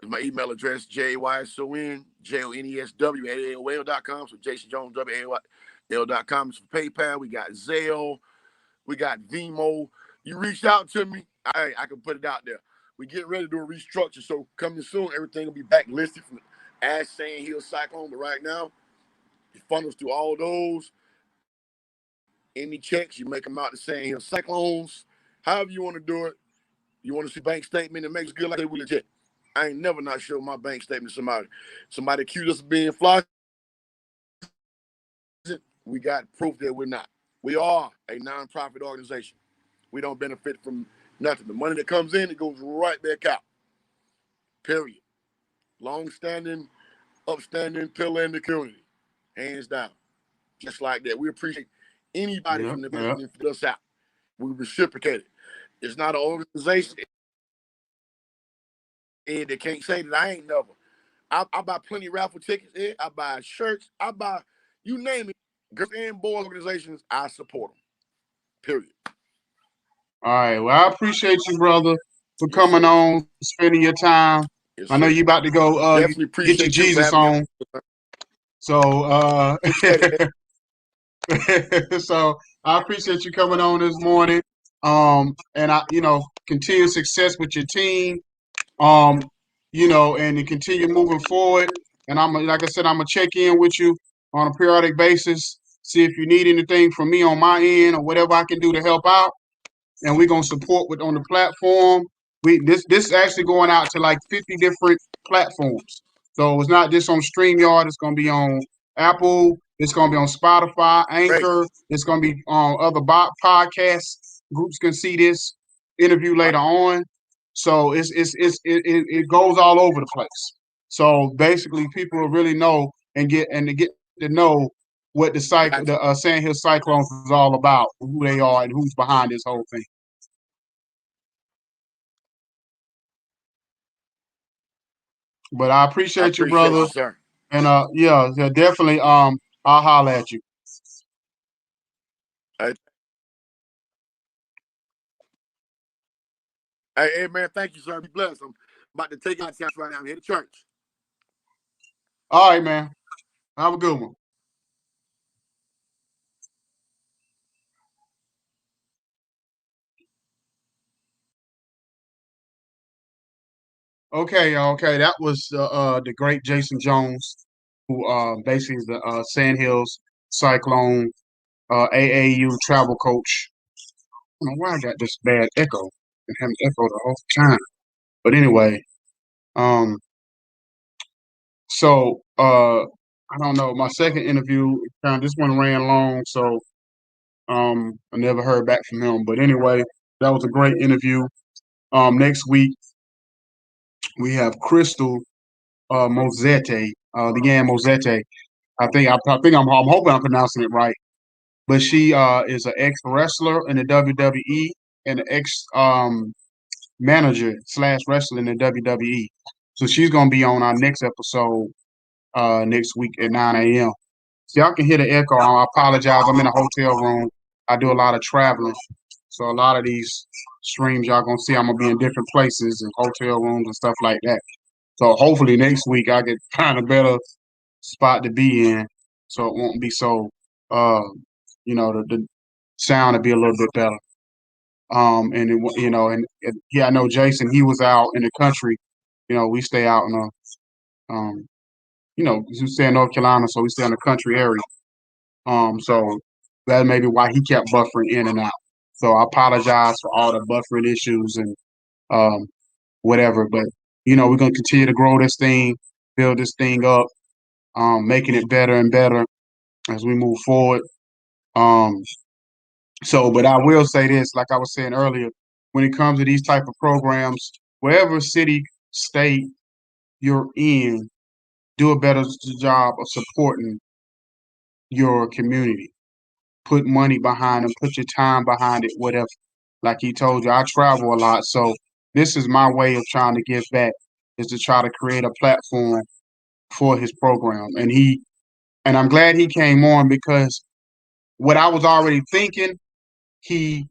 Speaker 3: is my email address, JYSON, JONESW at AOL.com. So Jason Jones, WAOL.com is for PayPal. We got Zelle. We got Vimo. You reached out to me, I can put it out there. We get ready to do a restructure, so coming soon, everything will be back listed from Ash Sand Hill Cyclone. But right now, it funnels through all those. Any checks, you make them out to Sand Hill Cyclones. However you want to do it. You want to see bank statement that makes good like they will legit. I ain't never not show my bank statement to somebody. Somebody accused us of being fly. We got proof that we're not. We are a nonprofit organization. We don't benefit from nothing. The money that comes in, it goes right back out. Period. Long-standing, upstanding pillar in the community. Hands down. Just like that. We appreciate anybody from the business that fit us out. We reciprocate it. It's not an organization. And they can't say that I ain't never. I buy plenty of raffle tickets. I buy shirts. I buy, you name it. Girls and boys organizations, I support them. Period.
Speaker 2: All right. Well, I appreciate you, brother, for coming on, spending your time. Yes, I know you about to go get your Jesus on. So, so I appreciate you coming on this morning. And continue success with your team. And to continue moving forward. And like I said, I'm gonna check in with you on a periodic basis, see if you need anything from me on my end or whatever I can do to help out. And we're gonna support on the platform. This is actually going out to like 50 different platforms. So it's not just on StreamYard, it's gonna be on Apple, it's gonna be on Spotify, Anchor, it's gonna be on other podcast groups can see this interview later on. So it goes all over the place. So basically people will really know and get to know what the Sand Hill Cyclones is all about, who they are, and who's behind this whole thing. But I appreciate you, brother.
Speaker 3: You, sir.
Speaker 2: And yeah, definitely. I'll holler at you.
Speaker 3: Hey, man, thank you, sir. Be blessed. I'm about to take out chance right now. I'm here to church.
Speaker 2: All right, man. Have a good one. Okay. That was the great Jason Jones, who basically is the Sand Hills Cyclone AAU travel coach. I don't know why I got this bad echo and having echo the whole time. But anyway, so I don't know. My second interview, this one ran long, so I never heard back from him. But anyway, that was a great interview. Next week we have Crystal Mozette, Leanne Mozette. I think I'm hoping I'm pronouncing it right. But she is an ex wrestler in the WWE and an ex manager / wrestler in the WWE. So she's gonna be on our next episode next week at 9 a.m. So y'all can hear the echo. I apologize. I'm in a hotel room. I do a lot of traveling. So a lot of these streams y'all gonna see, I'm gonna be in different places and hotel rooms and stuff like that. So hopefully next week I can find a better spot to be in, so it won't be so, the sound will be a little bit better. I know Jason, he was out in the country. We stay out in we stay in North Carolina, so we stay in the country area. So that may be why he kept buffering in and out. So I apologize for all the buffering issues and whatever. But we're gonna continue to grow this thing, build this thing up, making it better and better as we move forward. But I will say this, like I was saying earlier, when it comes to these type of programs, wherever city, state you're in, do a better job of supporting your community. Put money behind them, put your time behind it, whatever. Like he told you, I travel a lot, so this is my way of trying to give back, is to try to create a platform for his program. And I'm glad he came on, because what I was already thinking, he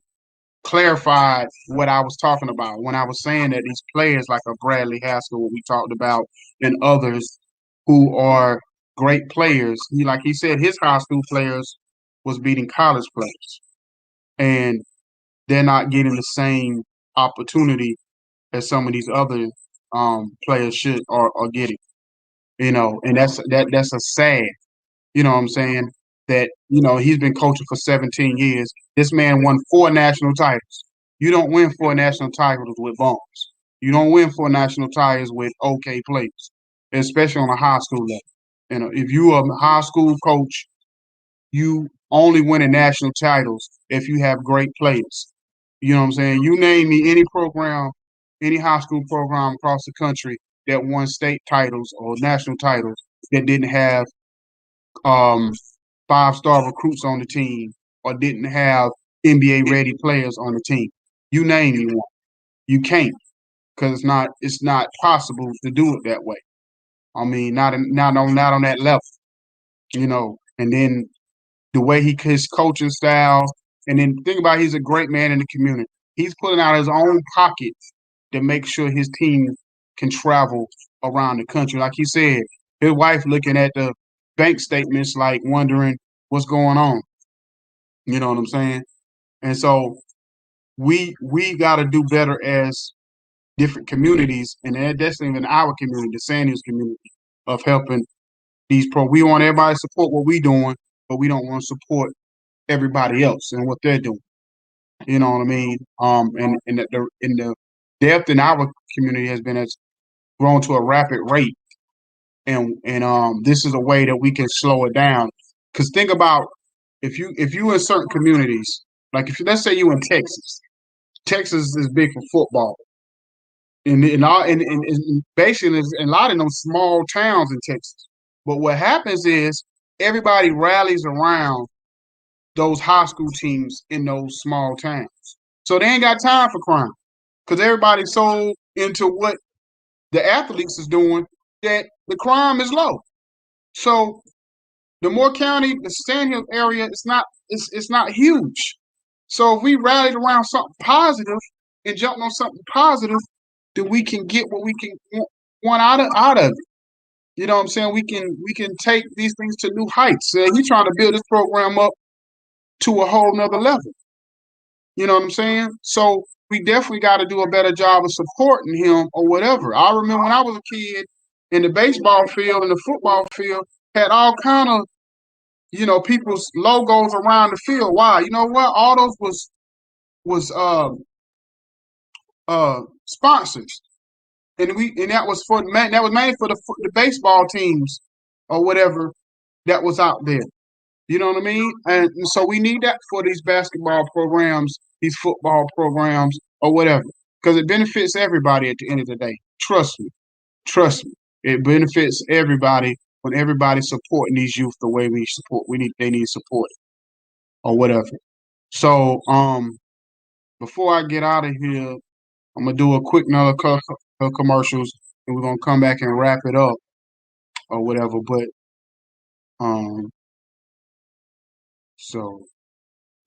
Speaker 2: clarified what I was talking about when I was saying that these players like a Bradley Haskell, what we talked about, and others who are great players. Like he said, his high school players was beating college players, and they're not getting the same opportunity as some of these other players should are getting. And that's a sad. You know what I'm saying? That, he's been coaching for 17 years. This man won 4 national titles. You don't win 4 national titles with bums. You don't win 4 national titles with okay players, especially on a high school level. If you are a high school coach, you only win national titles if you have great players. You know what I'm saying? You name me any program, any high school program across the country that won state titles or national titles that didn't have 5-star recruits on the team or didn't have NBA ready players on the team. You name me one. You can't, because it's not possible to do it that way. I mean, not on that level, And then the way his coaching style, and then think about, he's a great man in the community. He's putting out his own pocket to make sure his team can travel around the country. Like he said, his wife looking at the bank statements, like wondering what's going on. You know what I'm saying? And so we got to do better as different communities, and that's even our community, the Sanders community, of helping these pro. We want everybody to support what we're doing, but we don't want to support everybody else and what they're doing. You know what I mean? And the depth in our community has grown to a rapid rate, and this is a way that we can slow it down. Because think about, if you in certain communities, like let's say you in Texas. Texas is big for football, and basically there's a lot of them small towns in Texas. But what happens is everybody rallies around those high school teams in those small towns. So they ain't got time for crime, because everybody's so into what the athletes is doing that the crime is low. So the Moore County, the Sandhill area, it's not huge. So if we rallied around something positive and jumped on something positive, then we can get what we can want out of it. You know what I'm saying? We can take these things to new heights. He's trying to build this program up to a whole nother level. You know what I'm saying? So we definitely got to do a better job of supporting him or whatever. I remember when I was a kid, in the baseball field and the football field had all kind of, people's logos around the field. Why? You know what? All those was sponsors, and that was mainly for the baseball teams or whatever that was out there. You know what I mean? And so we need that for these basketball programs, these football programs, or whatever, because it benefits everybody at the end of the day. Trust me. Trust me. It benefits everybody when everybody's supporting these youth the way they need support or whatever. So before I get out of here, I'm gonna do a quick another commercials, and we're gonna come back and wrap it up. or whatever. But so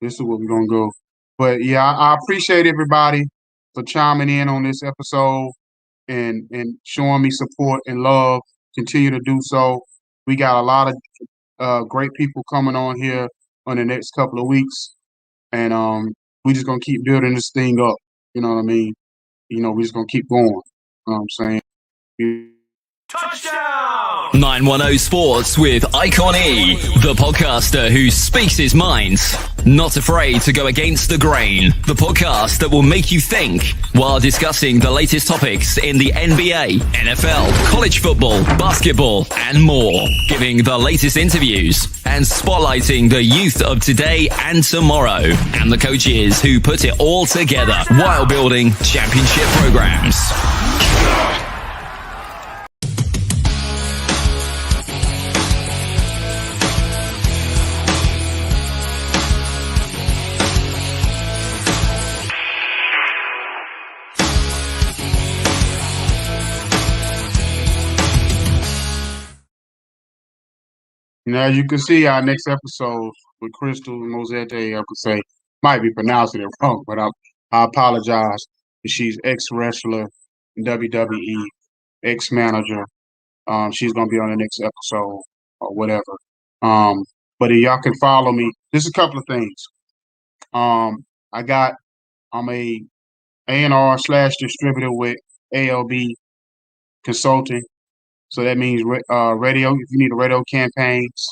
Speaker 2: this is where we're gonna go. But yeah, I appreciate everybody for chiming in on this episode and showing me support and love. Continue to do so. We got a lot of great people coming on here on the next couple of weeks, and we just gonna keep building this thing up. You know what I mean? We just gonna keep going. You know what I'm saying?
Speaker 1: 910 Sports with Icon E, the podcaster who speaks his mind. Not afraid to go against the grain. The podcast that will make you think while discussing the latest topics in the NBA, NFL, college football, basketball, and more. Giving the latest interviews and spotlighting the youth of today and tomorrow. And the coaches who put it all together while building championship programs.
Speaker 2: Now, as you can see, our next episode with Crystal Mosette, I could say, might be pronouncing it wrong, but I apologize. She's ex-wrestler, WWE, ex-manager. She's going to be on the next episode or whatever. But if y'all can follow me, just a couple of things. I'm a A&R / distributor with ALB Consulting. So that means radio. If you need a radio campaigns,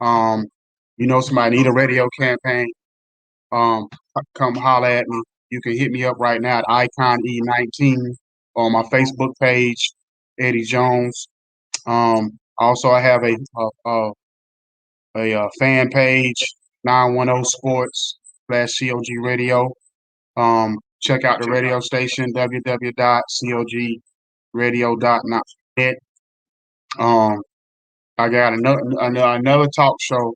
Speaker 2: somebody need a radio campaign, come holler at me. You can hit me up right now at Icon E19 on my Facebook page, Eddie Jones. Also, I have a fan page, 910 Sports /COG Radio. Check out the radio station, www.cogradio.net. I got another talk show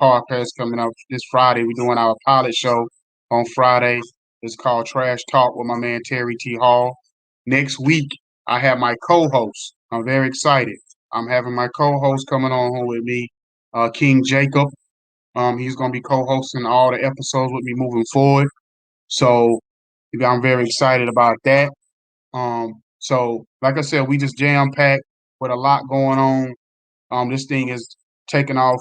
Speaker 2: podcast coming up this Friday. We're doing our pilot show on Friday. It's called Trash Talk with my man Terry T. Hall. Next week, I have my co-host. I'm very excited. I'm having my co-host coming on with me, King Jacob. He's going to be co-hosting all the episodes with me moving forward. So I'm very excited about that. So like I said, we just jam-packed with a lot going on. This thing is taking off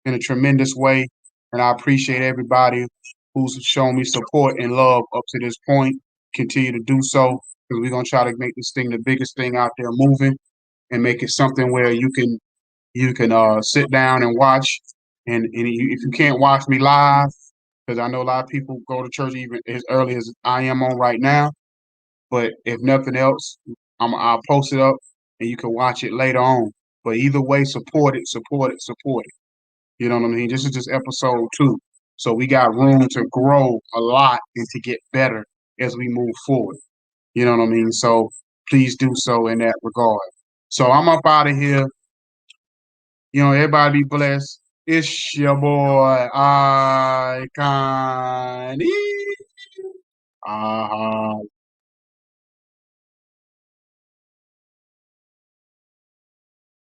Speaker 2: in a tremendous way, and I appreciate everybody who's shown me support and love up to this point. Continue to do so, because we're gonna try to make this thing the biggest thing out there moving, and make it something where you can sit down and watch. And if you can't watch me live, because I know a lot of people go to church even as early as I am on right now, but if nothing else, I'll post it up and you can watch it later on. But either way, support it. You know what I mean? This is just episode 2. So we got room to grow a lot and to get better as we move forward. You know what I mean? So please do so in that regard. So I'm up out of here. Everybody be blessed. It's your boy, Icon.